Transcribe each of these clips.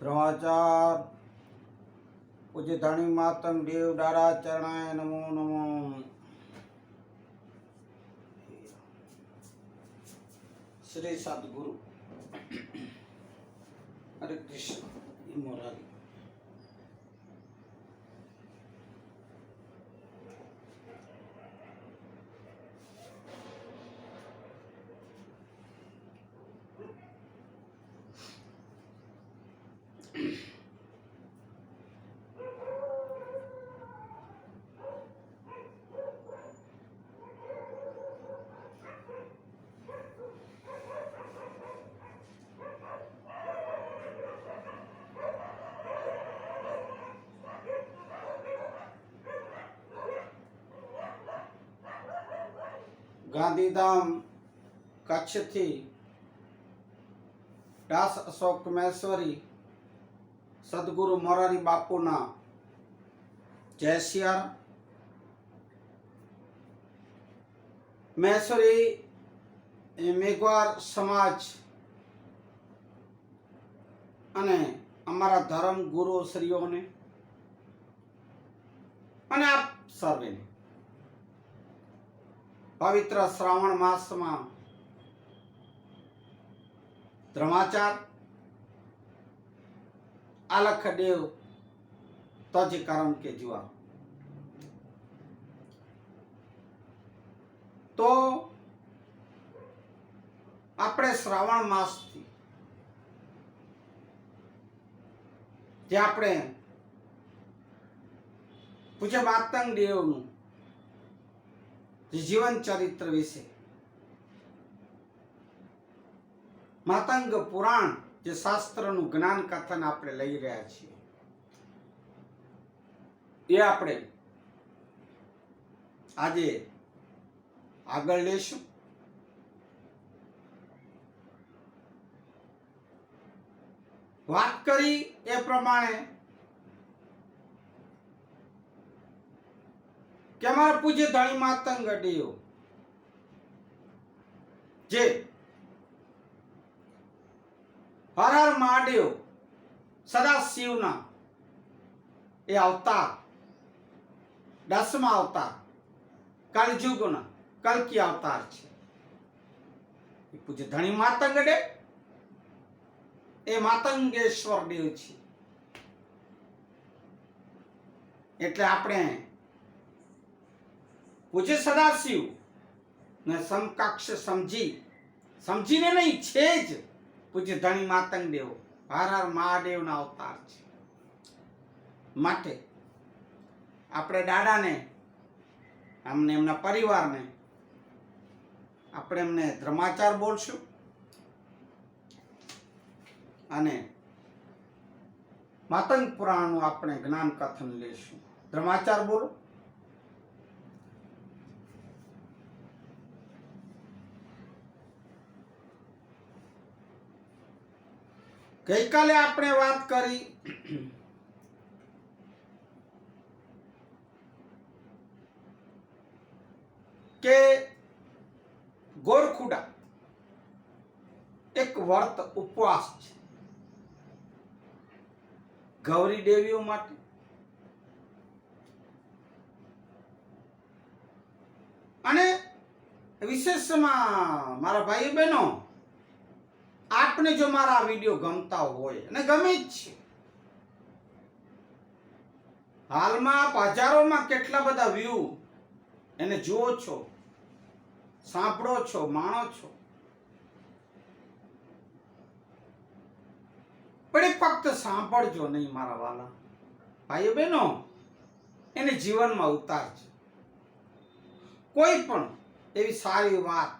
द्रोणाचार्य पूज्य धनी मातंग देव दादा चरणाय नमो नमो। श्री सद्गुरु हरे कृष्ण मोरारी। गांधीधाम कच्छ थी दास अशोक महेश्वरी सदगुरु मोरारी बापूना जय सियार। महेश्वरी मेघवार समाज अने अमारा धर्म गुरु श्रीओने अने आप सर्वेने पवित्र श्रावण मास में धर्माचार आलख देव तज कारण के जुआ तो આપણે શ્રાવણ માસ થી જે આપણે પૂજ્ય માતંગ દેવનું जीवन चरित्र विषे मातंग पुराण जे शास्त्र नु ज्ञान कथन आपणे लई रह्या छीए ए आपणे आजे आगळ लेशुं। वात करी ए प्रमाणे कि हमारा पूज्य धनी मातंग देव जे हर हर महादेव सदा शिवना ए अवतार 10मा अवतार कलयुगना कल्कि अवतार छे। पूज्य धनी मातंग देव ए मातंगेश्वर देव छे एटले आपणे पूज्य सदाशिव ने समकक्ष समझीने नहीं छे ज पूज्य धनी मातंग देव हर हर महादेव ना अवतार छे। माटे आपणे दादा ने हमने एमना परिवार ने आपणे एमने धर्माचार बोलशुं अने मातंग पुराण नु आपणे ज्ञान कथन लेशुं। धर्माचार बोलो। गई काले आपने बात करी के गोरखुड़ा एक व्रत उपवास छे गौरी देवीओ माटे। अने विशेषमां मारा भाई बहनों आपने जो मारा वीडियो गमता होय अने गमे ज छे हाल में आप हजारों में केटला बधा व्यू एने जुओ छो सांभळो छो माणो छो पण ए फक्त सांभळजो नहीं मारा वाला भाई बहनों एने जीवन में उतारजो। कोई पण एवी सारी वात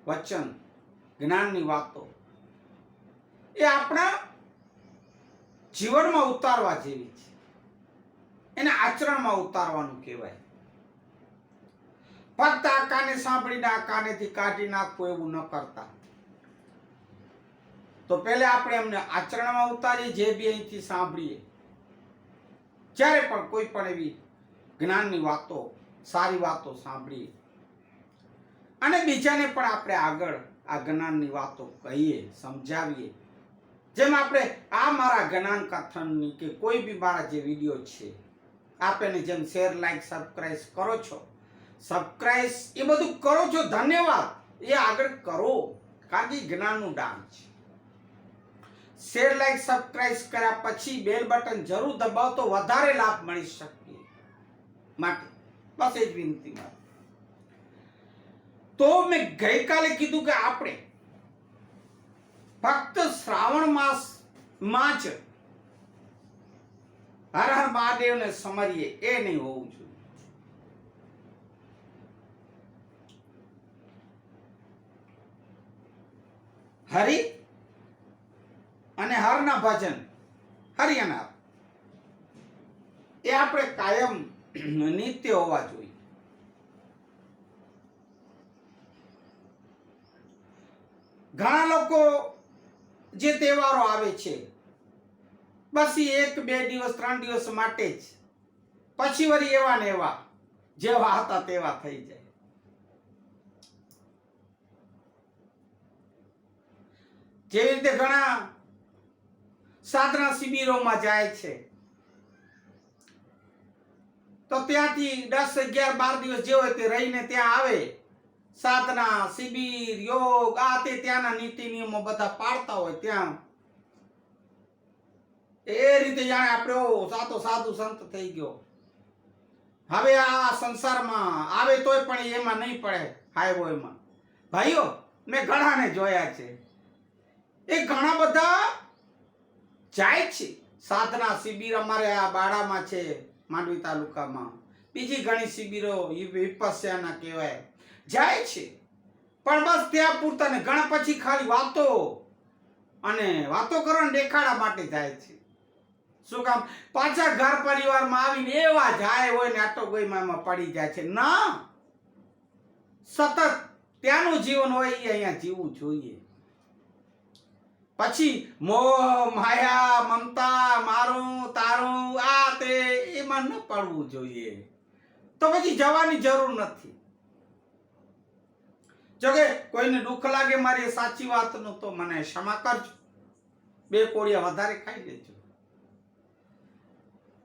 वचन ज्ञाननी वातो ए आपणा जीवन में उतारवा जेवी छे एने आचरण में उतारवानुं कहेवाय। फक्त आ काने सांभळीने आ कानेथी काढी नाखवुं एवुं न करता तो पहले आपणे एमने आचरण में उतारीए जे बी अहींथी सांभळीए ज्यारे पण कोई पण एवी ज्ञाननी वातो सारी वातो सांभळीए અને બીજાને પણ આપણે આગળ આ જ્ઞાનની વાતો કહીએ સમજાવીએ જેમ આપણે આ મારા જ્ઞાન કથનની કે કોઈ બી મારા જે વિડીયો છે આપને જેમ શેર લાઈક સબસ્ક્રાઇબ કરો છો, સબસ્ક્રાઇબ એ બધું કરો છો, ધન્યવાદ, એ આગળ કરો, કારણ કે જ્ઞાનનું દાન છે. શેર લાઈક સબસ્ક્રાઇબ કર્યા પછી બેલ બટન જરૂર દબાવો તો વધારે લાભ મળી શકે માટે બસ એ જ વિનંતી મારી. તો મેં ગઈકાલે કીધું કે આપણે ફક્ત શ્રાવણ માસમાં જ હર હર મહાદેવને સમરીએ એ નહીં હોવું જોઈએ. હરિ અને હરના ભજન, હરિયનાર એ આપણે કાયમ નિત્ય હોવા જોઈએ. ઘણા લોકો જે તહેવારો આવે છે બસ એ 1 2 દિવસ 3 દિવસ માટે જ, પછી વળી એવા ને એવા જેવા હતા તેવા થઈ જાય. જેવી રીતે ઘણા સાધના શિબિરોમાં જાય છે તો ત્યાંથી 10 11 12 દિવસ જે હોય તે રહીને ત્યાં આવે, સાધના શિબિર યોગ આ તે ત્યાંના નીતિ નિયમો બધા પાળતા હોય ત્યાં એ રીતે જાણે આપણે સાતો સાધુ સંત થઈ ગયો. હવે આ સંસારમાં આવે તોય પણ એમાં નહીં પડે. હાઈવેમાં ભાઈઓ મેં ઘણાને જોયા છે, એ ઘણા બધા જાય છે સાધના શિબિર. અમારે આ બાડામાં છે, માંડવી તાલુકામાં, બીજી ઘણી શિબિરો વિપસ્યાના કહેવાય, જાય છે પણ બસ ત્યાં પૂરતા ને ઘણા પછી ખાલી વાતો અને વાતો કરવાના દેખાડા માટે જાય છે. શું કામ? પાછા ઘર પરિવારમાં આવીને એવા જાય હોય ને આટો ગોઈમાં પડી જાય છે. ના, સતત ત્યાંનું જીવન હોય એ અહીંયા જીવવું જોઈએ. પછી મોહ માયા મમતા મારું તારું આ તે એમાં ન પડવું જોઈએ. તો પછી જવાની જરૂર નથી. જોકે કોઈને દુઃખ લાગે મારી સાચી વાતનું તો મને ક્ષમા કરજો, 2 કોળિયા વધારે ખાઈ લેજો.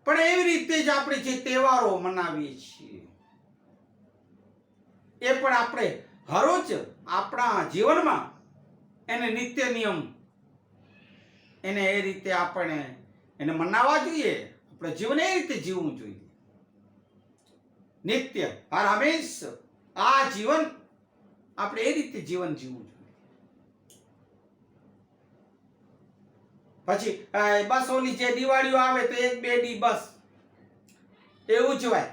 પણ એવી રીતે જ આપણે જે તહેવારો મનાવીએ છીએ એ પણ આપણે હરોજ આપણા જીવનમાં એને નિત્ય નિયમ એને એ રીતે આપણે એને મનાવવા જોઈએ. આપણે જીવન એ રીતે જીવવું જોઈએ, નિત્ય હર હંમેશ આ જીવન આપણે એ રીતે જીવન જીવવું જોઈએ. પછી બસ ઓલી જે દિવાળીઓ આવે તો 1 2 દી બસ એવું ઉજવાય.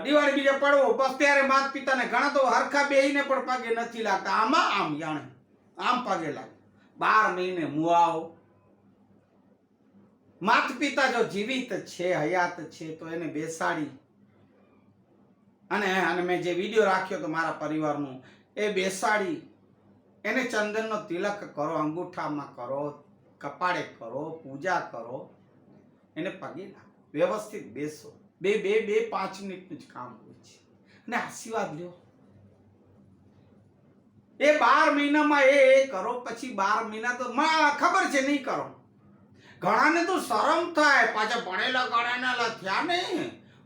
દિવાળી બીજે પડવો બસ ત્યારે માતા પિતાને ઘણા તો હરખા બેહીને પણ પગે નથી લાગતા, આમાં આમ જાણે આમ પગે લાગે. 12 મહિને મુઆઓ. માતા પિતા જો જીવિત છે, હયાત છે તો એને બેસાડી અને મેં જે વિડીયો રાખ્યો તો મારા પરિવારનું, એ બેસાડી એને ચંદનનો તિલક કરો, અંગૂઠામાં કરો, કપાળે કરો, પૂજા કરો, એને પગે લાગો, વ્યવસ્થિત બેસો. 5 મિનિટનું જ કામ હોય છે અને આશીર્વાદ લ્યો. એ 12 મહિનામાં એ કરો, પછી 12 મહિના તો ખબર છે નહીં કરો. ઘણાને તો શરમ થાય, પાછા ભણેલા ગણેલા થયા ને,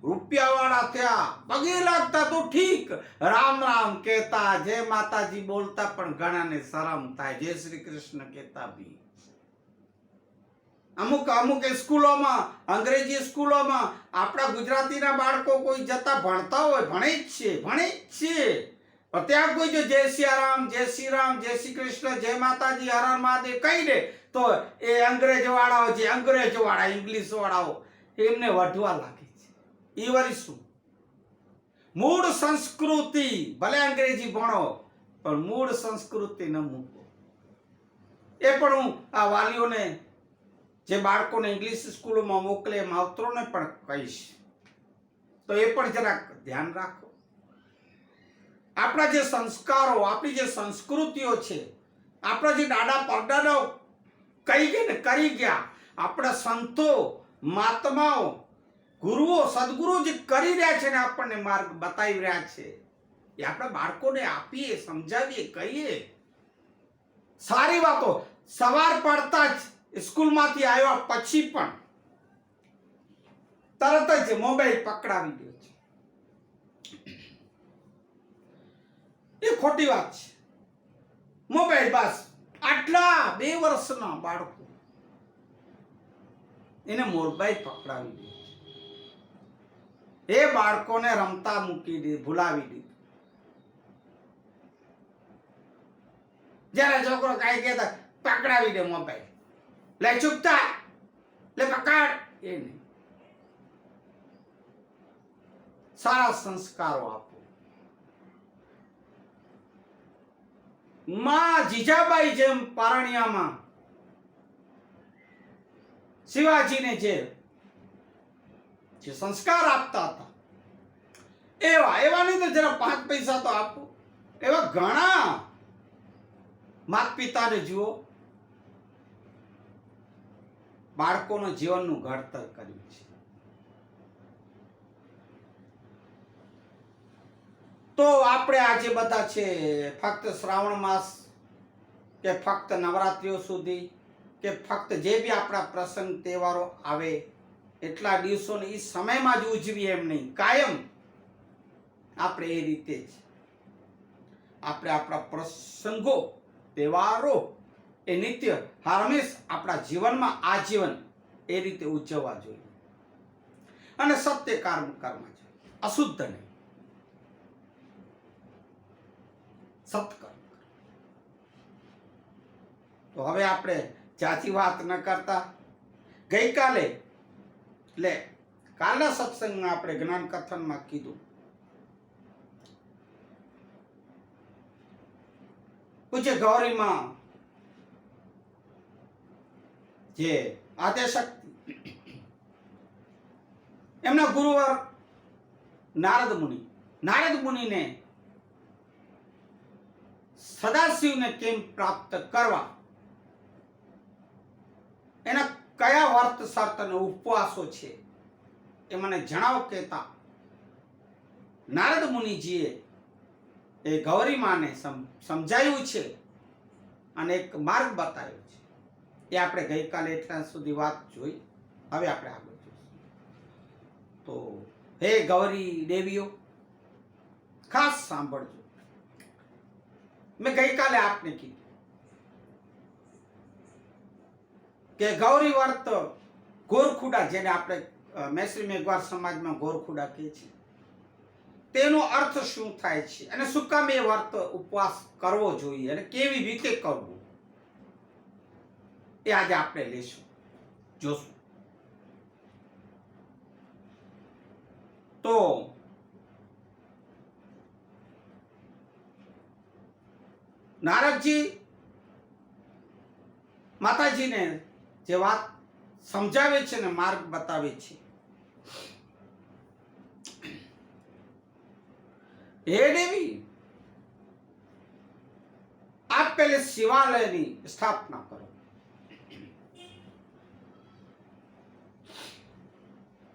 રૂપિયા વાળા થયા, પગે લાગતા તો ઠીક, રામ રામ કહેતા, જય માતાજી બોલતા, પણ ઘણાને શરમ થાય, જય શ્રી કૃષ્ણ કહેતા બી. અમુક સ્કૂલોમાં, અંગ્રેજી સ્કૂલોમાં આપણા ગુજરાતીના બાળકો કોઈ જતા ભણતા હોય, ભણે જ છે. ત્યાં કોઈ જો જય સિયારામ, જય શ્રી રામ, જય શ્રી કૃષ્ણ, જય માતાજી, હર હર મહાદેવ કહી દે તો એ અંગ્રેજ વાળા ઇંગ્લિશ વાળાઓ એમને વઢવા લાગે છે. એ વળી શું? મૂળ સંસ્કૃતિ, ભલે અંગ્રેજી ભણો પણ મૂળ સંસ્કૃતિ ન મૂકો. એ પણ હું આ વાલીઓને જે બાળકોને ઇંગ્લિશ સ્કૂલોમાં મોકલે માવતરોને પણ કહીશ, તો એ પણ જરાક ધ્યાન રાખો. આપણા જે સંસ્કારો, આપણી જે સંસ્કૃતિઓ છે, આપણા જે દાદા પરદાદાઓ કરી ગયા, આપણા સંતો મહાત્માઓ ગુરુઓ સદગુરુ જે કરી રહ્યા છે ને, આપણને માર્ગ બતાવી રહ્યા છે, એ આપણા બાળકોને આપીએ, સમજાવીએ, કહીએ. સારી વાતો સવાર પડતા જ સ્કૂલમાંથી આવ્યા પછી પણ તરત જ મોબાઈલ પકડાવી દે છે. એ ખોટી વાત છે. મોબાઈલ બસ આટલા 2 વર્ષના બાળકો એને મોબાઈલ પકડાવી દે છે. એ બાળકોને રમતા મૂકી દે, ભૂલાવી દે. જયારે છોકરો કઈ કહેતા પકડાવી દે મોબાઈલ, લે ચૂપ થા, લે પકડ, એ નહીં. સારા સંસ્કારો આપો. માં જીજાબાઈ જેમ પારણિયામાં શિવાજીને જે સંસ્કાર આપતા હતા એવા નહીં તો જરા 5 પૈસા તો આપો. એવા ઘણા માતા પિતાને જુઓ, બાળકોના જીવનનું ઘડતર કર્યું છે. તો આપણે આજે બધા છે ફક્ત શ્રાવણ માસ કે ફક્ત નવરાત્રિઓ સુધી કે ફક્ત જે બી આપણા પ્રસંગ તહેવારો આવે એટલા દિવસોને એ સમયમાં જ ઉજવીએ એમ નહીં, કાયમ આપણે એ રીતે જ આપણે આપણા પ્રસંગો તહેવારો એ નિત્ય હંમેશ આપણા જીવનમાં આજીવન એ રીતે ઉજવવા જોઈએ. અને સત્ય કર્મ કરવા જોઈએ, અશુદ્ધ નહીં, સત્કર્મ. તો હવે આપણે જાજી વાત ન કરતા ગઈકાલે એટલે કાલના સત્સંગમાં આપણે જ્ઞાન કથનમાં કીધું પૂજ્ય ગૌરીમાં જે આદ્યશક્તિ એમના ગુરુવર નારદ મુનિને સદાશિવને કેમ પ્રાપ્ત કરવા, એના કયા વર્ત શર્ત અને ઉપવાસો છે એ મને જણાવો કહેતા નારદ મુનિજીએ એ ગૌરી માને સમજાયું છે અને એક માર્ગ બતાવ્યો છે. એ આપણે ગઈકાલે એટલા સુધી વાત જોઈ. હવે આપણે આગળ જોઈશું. તો હે ગૌરી દેવીઓ, ખાસ સાંભળજો. મેં ગઈકાલે આપને કીધું કે ગૌરી વર્ત ગોરખુડા, જેને આપણે મૈત્રી મેઘવાર સમાજમાં ગોરખુડા કહે છે, તેનો અર્થ શું થાય છે અને શું કામ એ વર્ત ઉપવાસ કરવો જોઈએ અને કેવી રીતે કરવું, એ આજે આપણે લેશું, જોશું. તો નારદજી માતાજીને જે વાત સમજાવે છે ને માર્ગ બતાવે છે, હે દેવી, આપ પહેલે શિવાલયની સ્થાપના કરો.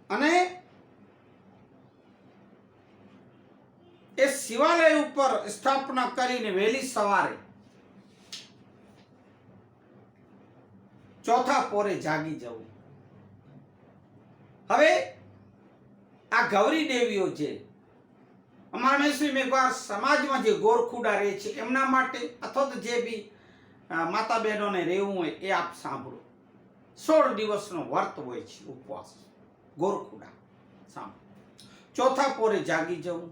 અને એ શિવાલય ઉપર સ્થાપના કરીને વહેલી સવારે ચોથા પોરે જાગી જવું. હવે આ ગૌરી દેવીઓ છે અમારા મૈત્રી મેઘવાર સમાજમાં જે ગોરખુડા રહે છે એમના માટે, અથવા તો જે બી માતા બહેનોને રહેવું હોય એ આપ સાંભળો. 16 દિવસનો વર્ત હોય છે ઉપવાસ ગોરખુડા. સાંભળો. ચોથા પોરે જાગી જવું,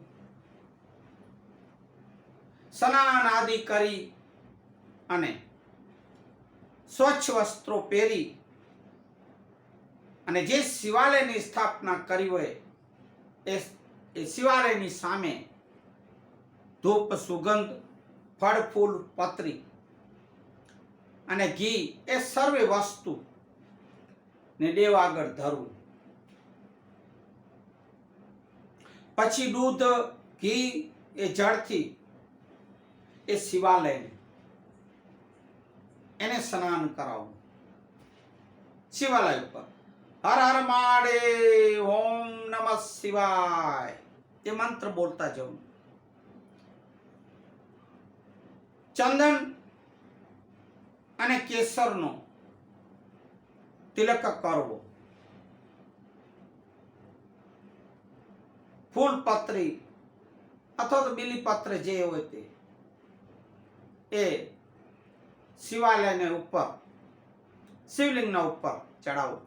સ્નાન આદિ કરી અને સ્વચ્છ વસ્ત્રો પહેરી અને જે શિવાલયની સ્થાપના કરી હોય એ શિવાલયની સામે ધૂપ, સુગંધ, ફળ, ફૂલ, પત્રી અને ઘી એ સર્વે વસ્તુ ને દેવ આગળ ધરવું. પછી દૂધ, ઘી એ જળથી એ શિવાલયને એને સ્નાન કરાવવું. શિવાલય ઉપર હર હર મહાદેવ, ઓમ નમઃ શિવાય એ મંત્ર બોલતા જવું. ચંદન અને કેસરનો તિલક કરવો, ફૂલપત્રી અથવા તો બીલીપત્ર જે હોય તે એ શિવાલયને ઉપર શિવલિંગના ઉપર ચડાવવું.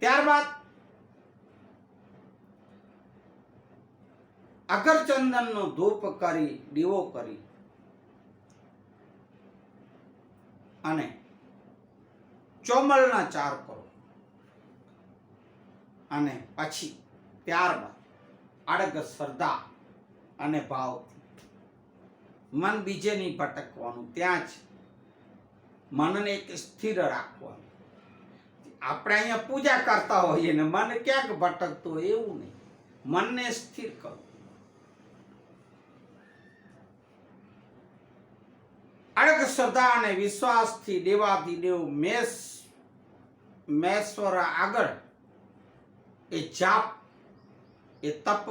ત્યારબાદ અગરચંદનનો ધૂપ કરી દીવો કરી અને ચોમલના ચાર કરો અને પછી ત્યારબાદ અડગ શ્રદ્ધા અને ભાવથી મન બીજે નહીં ભટકવાનું, ત્યાં જ મનને એક સ્થિર રાખવાનું. આપણે અહીંયા પૂજા કરતા હોઈએ ને મન ક્યાંક ભટકતું હોય એવું નહીં, મનને સ્થિર કરો. અડગ શ્રદ્ધા અને વિશ્વાસથી દેવાધિદેવ મેશ્વર આગળ એ જાપ, એ તપ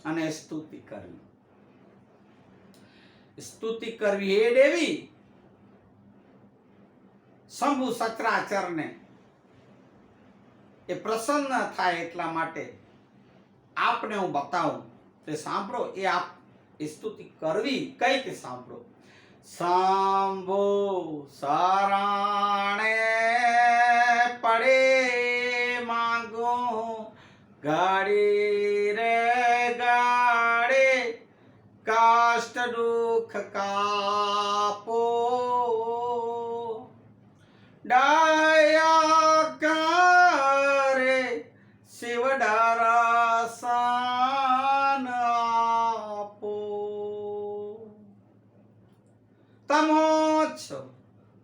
અને સ્તુતિ કરવી. સ્તુતિ કરવી હે દેવી શંભુ સચરાચરને એ પ્રસન્ન થાય એટલા માટે આપને હું બતાવું તે સાંભળો. એ આપ એ સ્તુતિ કરવી કઈ કે સાંભળો. શંભુ શરણે પડે માંગો ગાડી રે ગાડે કષ્ટ દુઃખ કાપો દયા કરે શિવ દર્શન આપો. તમોચ્છ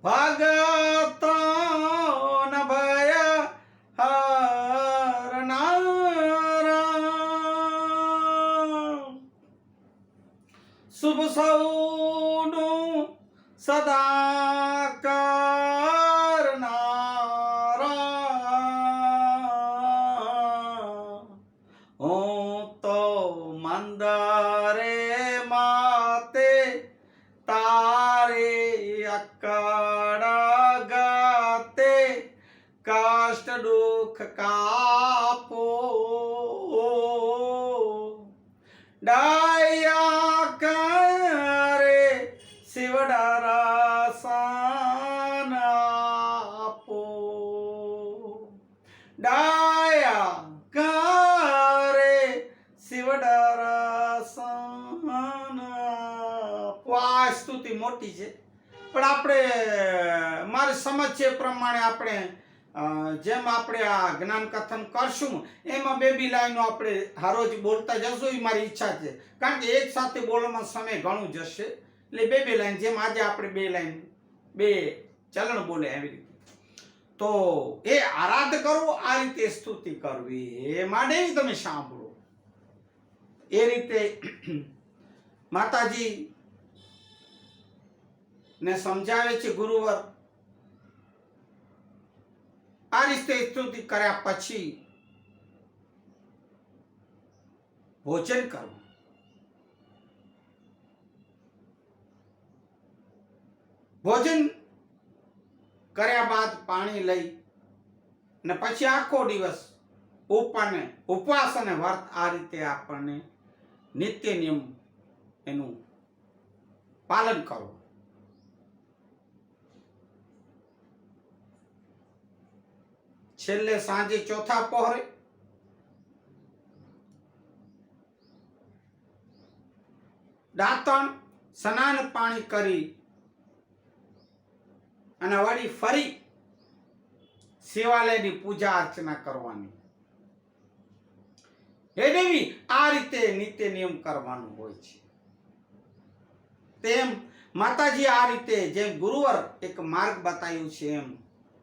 ભગતોન ભય હરનારા શુભ સૌનું સદા કરનારા. હું તો મંદરે માતે તારે અકડ ગાતે કષ્ટ દુઃખ કાપો દયા કરે શિવ દર્શન આપો દયા કરે શિવ દર્શન આપો. આ સ્તુતિ મોટી છે પણ આપણે મારી સમજ છે એ પ્રમાણે આપણે જેમ આપણે આ જ્ઞાન કથન કરશું એમાં બે લાઈનો આપણે હરોજ બોલતા જશું એ મારી ઈચ્છા છે. કારણ કે એક સાથે બોલવામાં સમય ઘણું જશે એટલે બે લાઈન જેમ આજે આપણે બે લાઈન બે ચલણ બોલે એવી રીતે તો એ આરાધ કરવું, આ રીતે સ્તુતિ કરવી એ માટે તમે સાંભળો. એ રીતે માતાજી ને સમજાવે છે ગુરુવર. આ રીતે સ્તુતિ કર્યા પછી ભોજન કરવું. ભોજન કર્યા બાદ પાણી લઈ અને પછી આખો દિવસ ઉપવાસ અને વ્રત આ રીતે આપણને નિત્ય નિયમ એનું પાલન કરવું. છેલ્લે સાંજે ચોથા પહોરે દાંતણ સ્નાન પાણી કરી અને વળી ફરી શિવાલયની પૂજા અર્ચના કરવાની. હે દેવી આ રીતે નિત્ય નિયમ કરવાનું હોય છે. તેમ માતાજી આ રીતે જેમ ગુરુવર એક માર્ગ બતાવ્યું છે એમ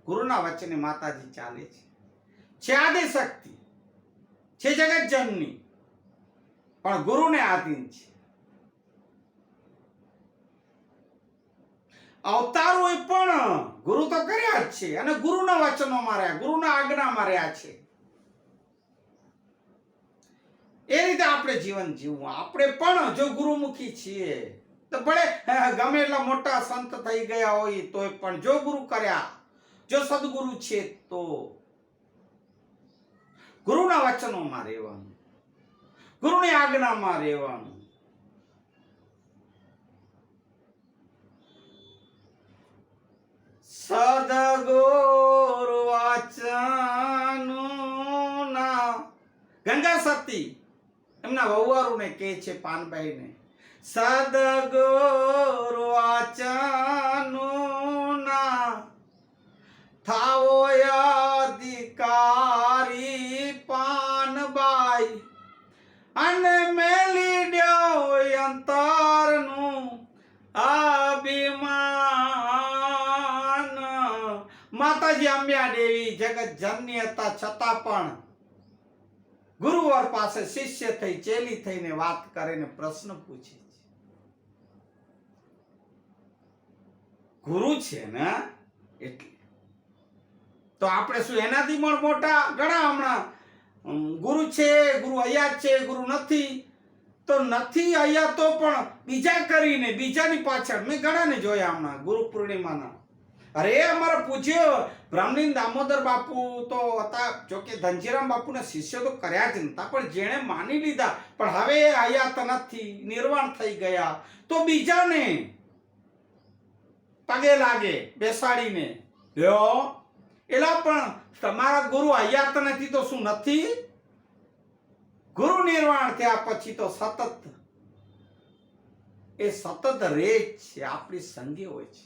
ગુરુના વચને માતાજી ચાલે છે આદિ શક્તિ છે, જગત જનની પણ ગુરુને આધીન છે. અવતારો એ પણ ગુરુ તો કર્યા જ છે અને ગુરુના વચનોમાં રહ્યા, ગુરુના આજ્ઞામાં રહ્યા છે. એ રીતે આપણે જીવન જીવવું. આપણે પણ જો ગુરુમુખી છીએ તો ભલે ગમે એટલા મોટા સંત થઈ ગયા હોય તોય પણ જો ગુરુ કર્યા, જો સદગુરુ છે તો ગુરુના વચનોમાં રહેવાનું, ગુરુની આજ્ઞામાં રહેવાનું. સદગુરુ વચનું ના ગંગા સતી એમના વહુવારુને કહે છે પાનબાઈને, સદગુરુ વચનું ના થાવો અધિકારી પાનબાઈ, અને મેલી દ્યો અંતરનું અભિમાન. માતાજી અંબિયા દેવી જગત જનની હતા છતાં પણ ગુરુવર પાસે શિષ્ય થઈ ચેલી થઈને વાત કરીને પ્રશ્ન પૂછે છે. ગુરુ છે ને એટલે તો આપણે શું એનાથી પણ મોટા ઘણા હમણાં ગુરુ છે, ગુરુ અહીંયા છે, ગુરુ નથી તો નથી અહીંયા તો પણ બીજા કરીને બીજાની પાછળ મેં ઘણાને જોયા હમણાં ગુરુ પૂર્ણિમાના. અરે અમારા પૂજ્ય બ્રાહ્મણી દામોદર બાપુ તો હતા, જોકે ધનજીરામ બાપુના શિષ્ય તો કર્યા જ નતા, પણ જેણે માની લીધા પણ હવે અહીંયા તો નથી, નિર્વાણ થઈ ગયા, તો બીજાને પગે લાગે બેસાડીને લ્યો એલા પણ તમારા ગુરુ અહીંયા તો નથી તો શું નથી? ગુરુ નિર્વાણ થયા પછી તો સતત એ સતત રે છે, આપણી સંગે હોય છે,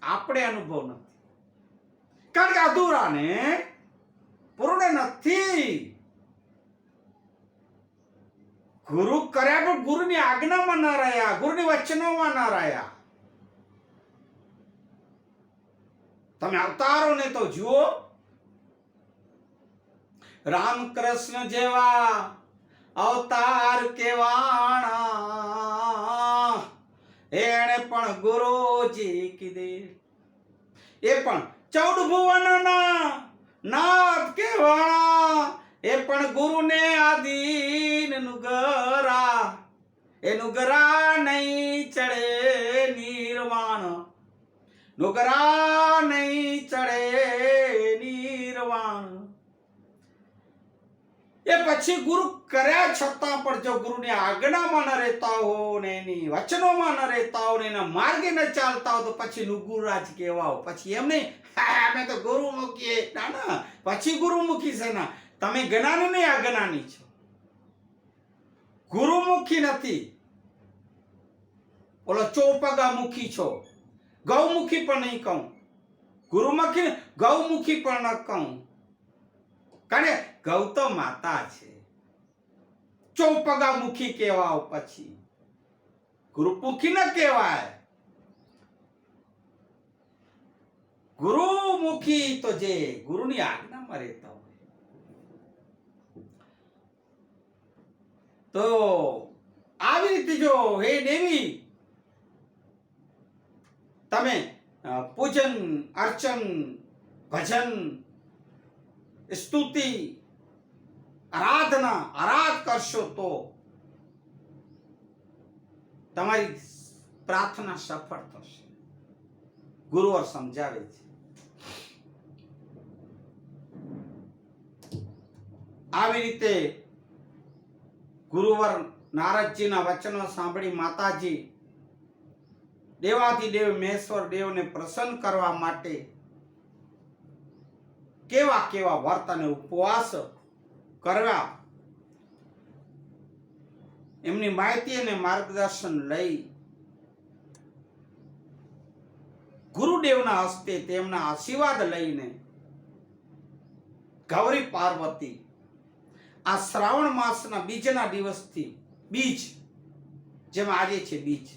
આપણે અનુભવ નથી, કારણ કે અધૂરા ને પૂર્ણ નથી. ગુરુ કર્યા પણ ગુરુની આજ્ઞામાં ન રહ્યા, ગુરુની વચનોમાં ન રહ્યા. તમે અવતારોને તો જુઓ, રામકૃષ્ણ જેવા અવતાર કેવાણા એણે પણ ગુરુજી કીધે, એ પણ 14 ભુવનના નાથ કેવાણા, એ પણ ગુરુને આધીન નુગરા, એ નુગરા નહીં ચડે નિર્વાણ, નુગરા નહીં ચડે નિર્વાણ. એ પછી ગુરુ કર્યા છતાં પણ જો ગુરુની આજ્ઞામાં ન રહેતા હો ને એની વચનોમાં ન રહેતા હો ને એના માર્ગે ન ચાલતા હો તો પછી નુગુરાજ કહેવાઓ. પછી એમ નહીં અમે તો ગુરુમુખી, ના ના, પછી ગુરુમુખી છે ના, તમે જ્ઞાની નહીં અજ્ઞાની છો, ગુરુમુખી નથી, ઓલો ચોપગામુખી છો. ગૌમુખી પણ નહીં કહું, ગુરુમુખી ગૌમુખી પણ ન કહું, કારણ કે ગૌ તો માતા છે, ચોપગામુખી કહેવાઓ, પછી ગુરુમુખી ન કહેવાય. ગુરુમુખી તો જે ગુરુની આજ્ઞામાં રહેતા હોય. તો આવી રીતે જો હે દેવી તમે પૂજન અર્ચન ભજન સ્તુતિ આરાધ કરશો તો તમારી પ્રાર્થના સફળ થશે. ગુરુવર સમજાવે છે. આવી રીતે ગુરુવર નારદજીના વચનો સાંભળી માતાજી દેવાધિદેવ મહેશ્વર દેવને પ્રસન્ન કરવા માટે કેવા કેવા વ્રત અને ઉપવાસ કરવા એમની માહિતી અને માર્ગદર્શન લઈ ગુરુદેવના હસ્તે તેમના આશીર્વાદ લઈને ગૌરી પાર્વતી આ શ્રાવણ માસના બીજના દિવસથી, બીજ જેમ આજે છે બીજ,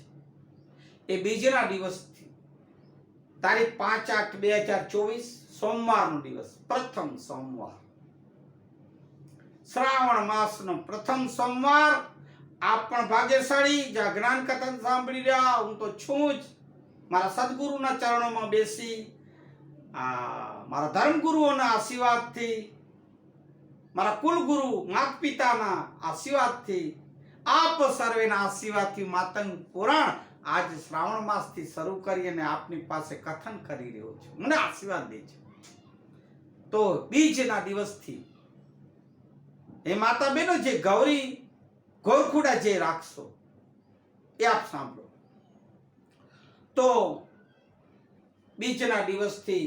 એ બીજના દિવસથી તારીખ 5/8/2024 સોમવારનો દિવસ, પ્રથમ સોમવાર, શ્રાવણ માસનો પ્રથમ સોમવાર. આપ પણ ભાગ્યશાળી જ્યાં જ્ઞાન કથન સાંભળી રહ્યા. હું તો છું જ, મારા સદગુરુના ચરણોમાં બેસી મારા ધર્મગુરુઓના આશીર્વાદથી, મારા કુલગુરુ માતા પિતાના આશીર્વાદથી, આપ સર્વેના આશીર્વાદથી માતંગ પુરાણ આજ શ્રાવણ માસથી શરૂ કરી અને આપની પાસે કથન કરી રહ્યો છું. મને આશીર્વાદ દે છે. તો બીજના દિવસથી એ માતા બહેનો જે ગૌરી ગોરખુડા જે રાખશો એ આપ સાંભળો. તો બીજના દિવસથી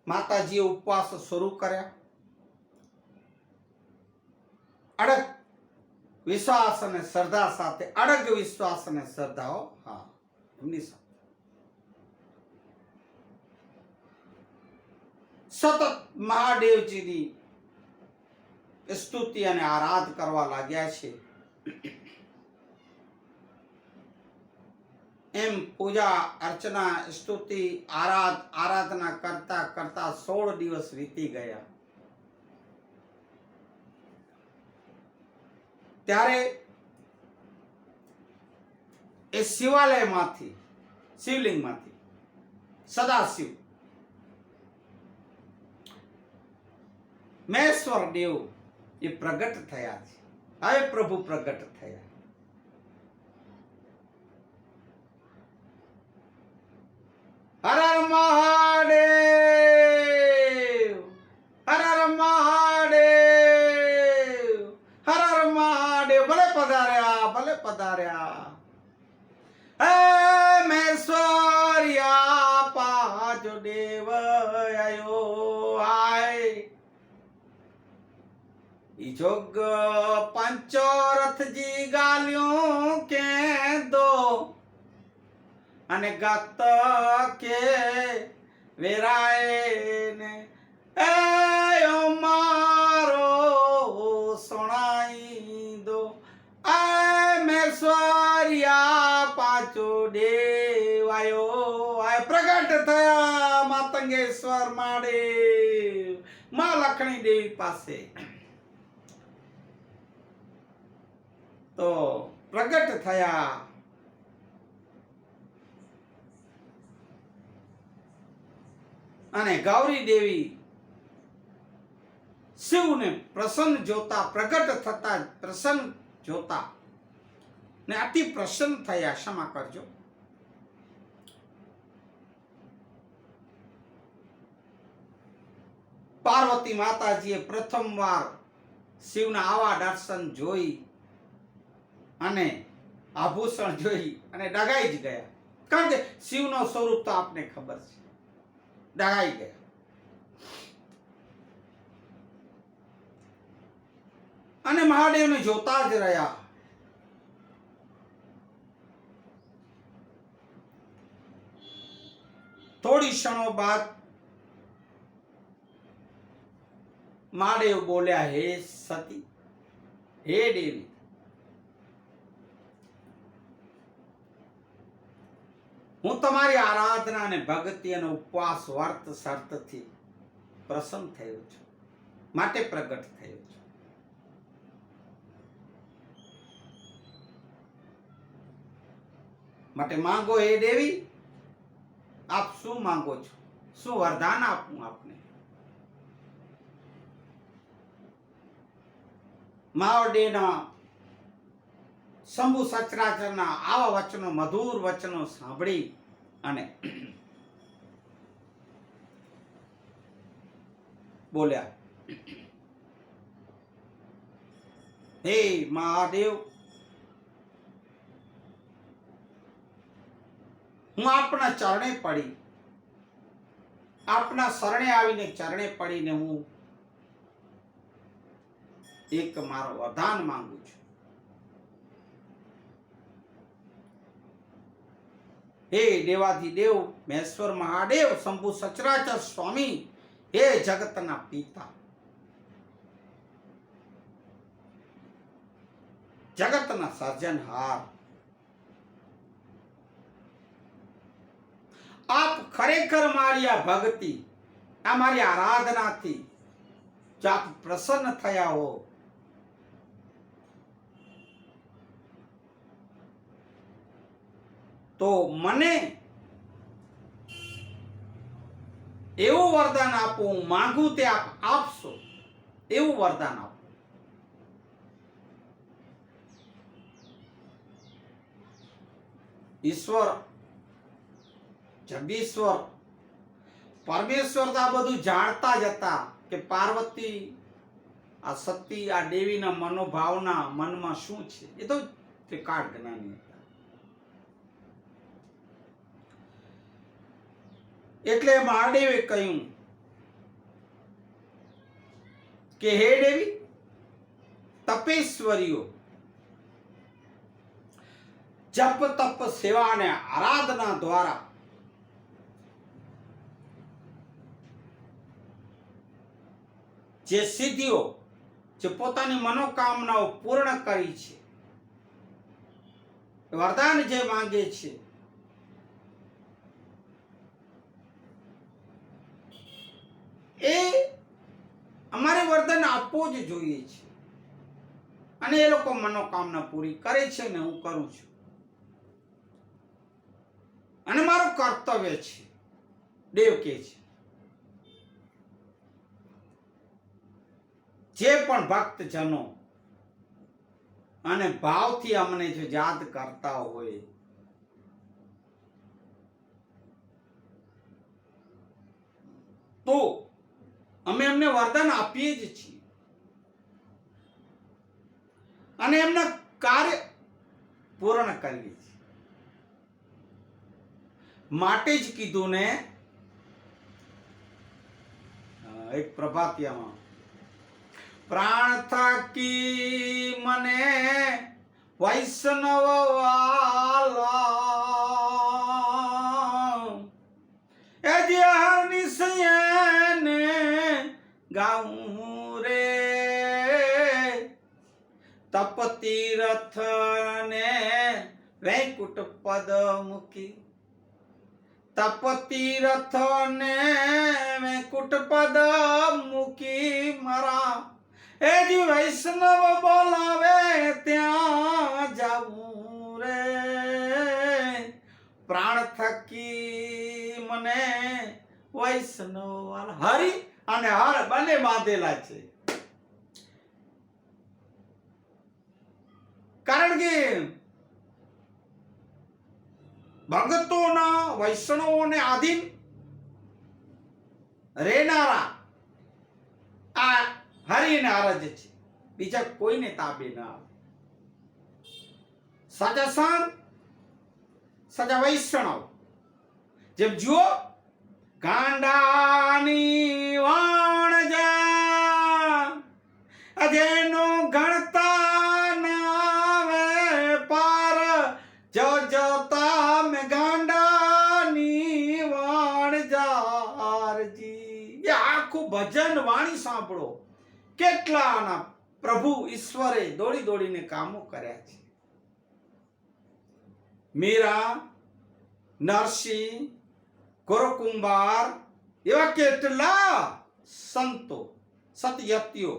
માતાજીએ ઉપવાસ શરૂ કર્યા. અડગ વિશ્વાસ અને શ્રદ્ધા સાથે, અડગ વિશ્વાસ અને શ્રદ્ધાઓ, હા એમની સાથે સતત મહાદેવજીની સ્તુતિ અને આરાધ કરવા લાગ્યા છે. એમ પૂજા અર્ચના સ્તુતિ આરાધના કરતા કરતા 16 દિવસ વીતી ગયા. ત્યારે એ શિવાલયમાંથી, શિવલિંગમાંથી સદાશિવ મહેશ્વર દેવ એ પ્રગટ થયા છે. હવે પ્રભુ પ્રગટ થયા. હર હર મહાદેવ, હર હર મહાદેવ, હર હર મહાદેવ. ભલે પધાર્યા, ભલે પધાર્યા. હે મહેશ્વર્યા પાજો દેવ આયો આય. ઈ જોગ પંચોરથજી ગાલ્યું કે દો અને ગાત કે વેરાય ને એ મારો સોણાઈ દો. આ મેશ્વર્યા પાછો દેવાયો આ પ્રગટ થયા માતંગેશ્વર મહાદેવ માં લખણી દેવી પાસે. તો પ્રગટ થયા. અને ગૌરી દેવી શિવને પ્રસન્ન જોતા, પ્રગટ થતા પ્રસન્ન જોતા ને અતિ પ્રસન્ન થયા. ક્ષમા કરજો. પાર્વતી માતાજીએ પ્રથમવાર શિવના આવા દર્શન જોઈ અને આભૂષણ જોઈ અને ડગાઈ જ ગયા. કારણ કે શિવનો સ્વરૂપ તો આપને ખબર છે. ડગાઈ ગયા. અને મહાદેવને જોતા જ રહ્યા. થોડી ક્ષણો બાદ મહાદેવ બોલ્યા, હે સતી, હે દેવી, હું તમારી આરાધના અને ભક્તિ અને ઉપવાસ વર્ત શરતથી પ્રસન્ન થયો છું, માટે પ્રગટ થયો છું. માટે માંગો હે દેવી. આપ શું માંગો છો? શું વરદાન આપું આપને? માવડેના શંભુ સચરાચરના આવા વચનો, મધુર વચનો સાંભળી અને બોલ્યા, હે મહાદેવ, હું આપના ચરણે પડી, આપના શરણે આવીને ચરણે પડીને હું એક મારો વરદાન માંગુ છું. હે દેવાધિદેવ મહેશ્વર મહાદેવ શંભુ સચરાચર સ્વામી, હે જગતના પિતા, જગતના સર્જનહાર, આપ ખરેખર મારી આ ભક્તિ, આ મારી આરાધનાથી જો આપ પ્રસન્ન થયા હો તો મને એવું વરદાન આપો, હું માંગુ તે આપ આપશો, એવું વરદાન આપો. ઈશ્વર, જગદીશ્વર, પરમેશ્વર તો આ બધું જાણતા જ હતા કે પાર્વતી, આ સતી, આ દેવીના મનોભાવના મનમાં શું છે એ તો ત્રિકાળ જ્ઞાની હતા. એટલે મહાદેવે કહ્યું કે હે દેવી, તપેશ્વરીઓ જપ તપ સેવા અને આરાધના દ્વારા જે સિદ્ધિઓ, જે પોતાની મનોકામનાઓ પૂર્ણ કરી છે, વરદાન જે માંગે છે એ અમારે વરદાન આપવું જ જોઈએ છે. અને એ લોકો મનોકામના પૂરી કરે છે ને હું કરું છું, અને મારું કર્તવ્ય છે. દેવ કે છે જે પણ ભક્તજનો અને ભાવથી અમને જો યાદ કરતા હોય તો અમે એમને વરદાન આપીએ જ છીએ અને એમના કાર્ય પૂર્ણ કરીએ છીએ. માટે જ કીધું ને એક પ્રભાતિયામાં, પ્રાણ થાકી મને વૈષ્ણવ વાલા, એ જે નિસયને ગાઉં રે, તપ તીર્થ ને વૈકુંઠ પદ મૂકી, તપ તીર્થ ને વૈકુંઠ પદ મૂકી મારા એ જે વૈષ્ણવ બોલાવે ત્યાં જાવું રે. પ્રાણ થકી મને વૈષ્ણવ વાલા, હરિ અને હર બંને બાંધેલા છે. કારણ કે ભક્તોના, વૈષ્ણવોને આધીન રહેનારા આ હરિ અને હર જ છે, બીજા કોઈને તાબે ના આવે. સાચા સંત, સાચા વૈષ્ણવ જેમ જુઓ, ગાંડાની વાણજા જેનો ગણતા નાવે પાર, જો જોતા મે ગાંડાની વાણજારજી. એ આખું ભજન વાણી સાંભળો, કેટલાના પ્રભુ ઈશ્વરે દોડી દોડીને કામો કર્યા છે. મીરા, નરસિંહ, ગોરકુંભાર એવા કેટલા સંતો, સતયતીઓ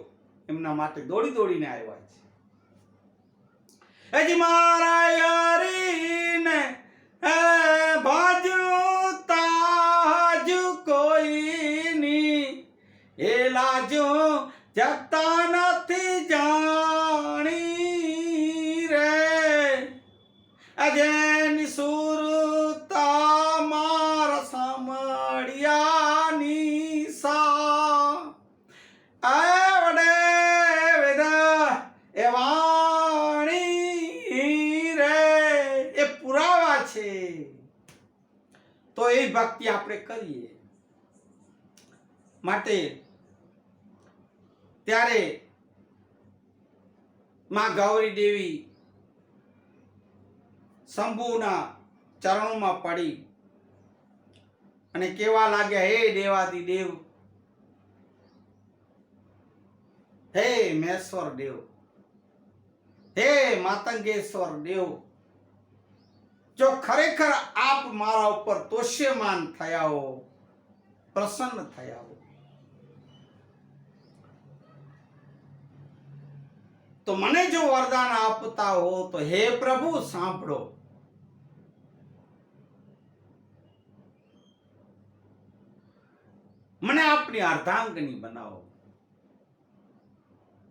એમના માટે દોડી દોડીને આવ્યા છે. હજી મારા યારીને બાજુ તાજુ કોઈની એ લાજો જગતા નથી જાણી રે. અજેની સુરતા મારા સામળિયાની સા આવડે વેદ એ વાણી રે. એ પુરાવા છે. તો એ ભક્તિ આપણે કરીએ. માટે ત્યારે માં ગૌરી દેવી શંભુના ચરણોમાં પડી અને કેવા લાગ્યા, હે દેવાદી દેવ, હે મહેશ્વર દેવ, હે માતંગેશ્વર દેવ, જો ખરેખર આપ મારા ઉપર તોષ્યમાન થયા હો, પ્રસન્ન થયા હો, તો મને જો વરદાન આપતા હો તો હે પ્રભુ સાંભળો. મને આપની અર્ધાંગની બનાવો.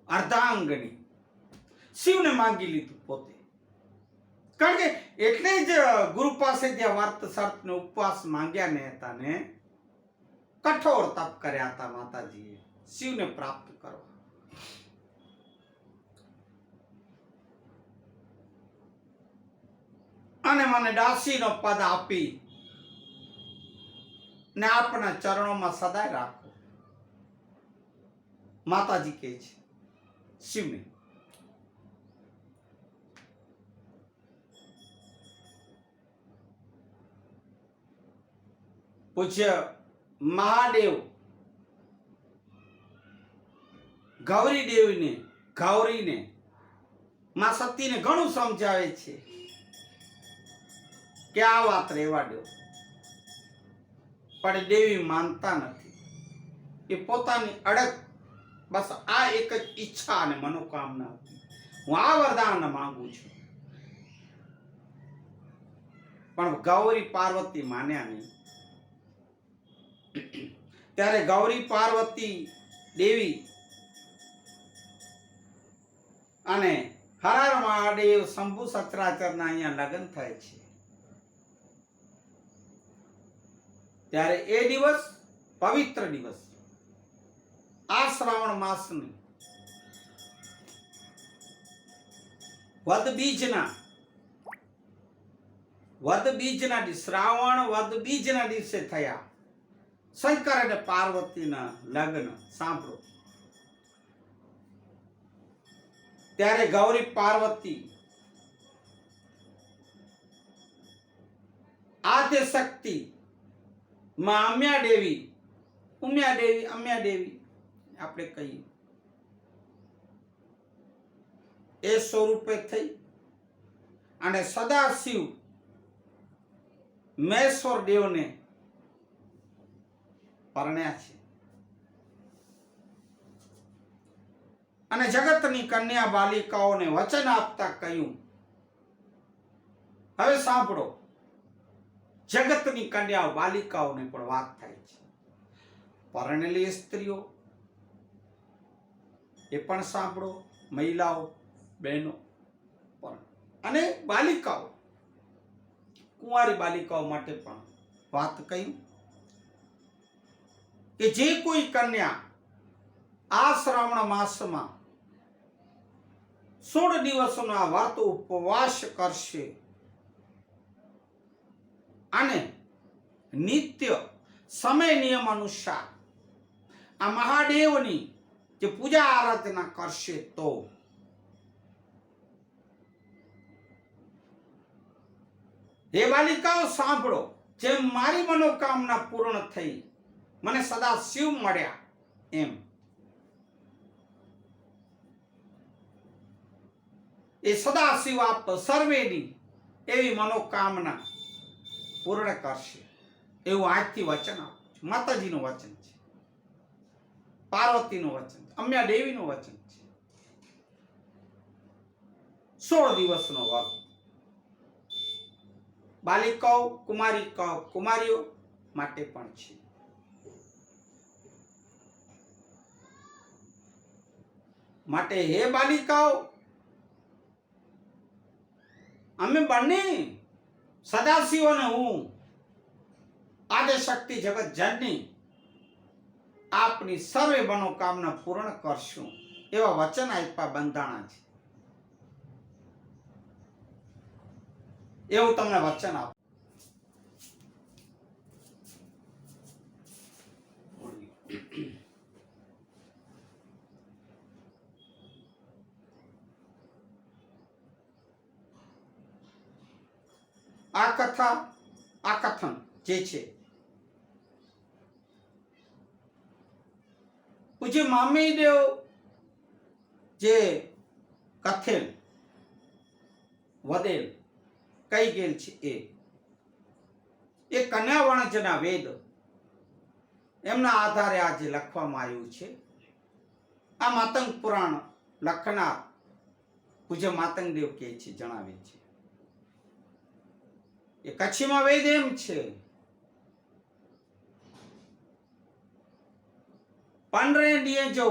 અર્ધાંગની શિવને માંગી લીધું પોતે. કારણ કે એટલે જ ગુરુ પાસે જે વર્ત શર્ત ને ઉપવાસ માંગ્યા ને હતા ને કઠોર તપ કર્યા હતા માતાજીએ શિવને પ્રાપ્ત કરવા. અને મને દાસીનો પદ આપી ને આપના ચરણોમાં સદાય રાખો, માતાજી કહે છે શિવને. પૂજ્ય મહાદેવ ગૌરીને માં સતીને ઘણું સમજાવે છે કે આ વાત રહેવા દો, પણ દેવી માનતા નથી. એ પોતાની અડગ બસ આ એક જ ઈચ્છા અને મનોકામના હતી, હું આ વરદાન માંગુ છું. પણ ગૌરી પાર્વતી માન્યા નહીં. ત્યારે ગૌરી પાર્વતી દેવી અને હર હર મહાદેવ શંભુ સચરાચરના અહીંયા લગ્ન થાય છે. ત્યારે એ દિવસ પવિત્ર દિવસ, આ શ્રાવણ માસની શ્રાવણ વદ બીજના દિવસે થયા શંકર અને પાર્વતીના લગ્ન. સાંભળો. ત્યારે ગૌરી પાર્વતી આદ્ય શક્તિ માં અમ્યા દેવી આપણે કહીએ એ સ્વરૂપે થઈ અને સદાશિવ મહેશ્વર દેવને પરણ્યા છે. અને જગતની કન્યા બાલિકાઓને વચન આપતા કહ્યું, હવે સાંભળો, જગતની કન્યા બાલિકાઓને પણ વાત થાય છે. પરણેલી સ્ત્રીઓ એ પણ સાંભળો, મહિલાઓ, બહેનો અને બાલિકાઓ, કુંવારી બાલિકાઓ માટે પણ વાત કહી કે જે કોઈ કન્યા આ શ્રાવણ માસમાં 16 દિવસનો વ્રત ઉપવાસ કરશે અને નિત્ય સમય નિયમ અનુસાર આ મહાદેવની જે પૂજા આરાધના કરશે તો હે બાલિકાઓ સાંભળો, જેમ મારી મનોકામના પૂર્ણ થઈ, મને સદા શિવ મળ્યા, એમ એ સદા શિવ આપ સર્વેની એવી મનોકામના પૂર્ણ કરશે, એવું આજથી વચન આપું છું. માતાજીનું વચન છે, પાર્વતીનું વચન છે, અમ્યા દેવીનું વચન છે. 16 દિવસનો વ્રત બાલિકાઓ, કુમારીઓ માટે પણ છે. માટે હે બાલિકાઓ, અમે બંને સદાશિવ અને હું આદિ શક્તિ જગત જનની આપની સર્વે મનોકામના પૂર્ણ કરશું, એવા વચન આપ્યા બંધાણા છે. એવું તમને વચન આપું. આ કથા, આ કથન જે છે પૂજ્ય મામીદેવ જે કથેલ વધેલ કઈ ગયેલ છે એ કન્યા વાણિજ્યના વેદ એમના આધારે આજે લખવામાં આવ્યું છે. આ માતંગ પુરાણ લખનાર પૂજ્ય માતંગ દેવ કહે છે, જણાવે છે એ કચ્છીમાં વેદ એમ છે, 15 જો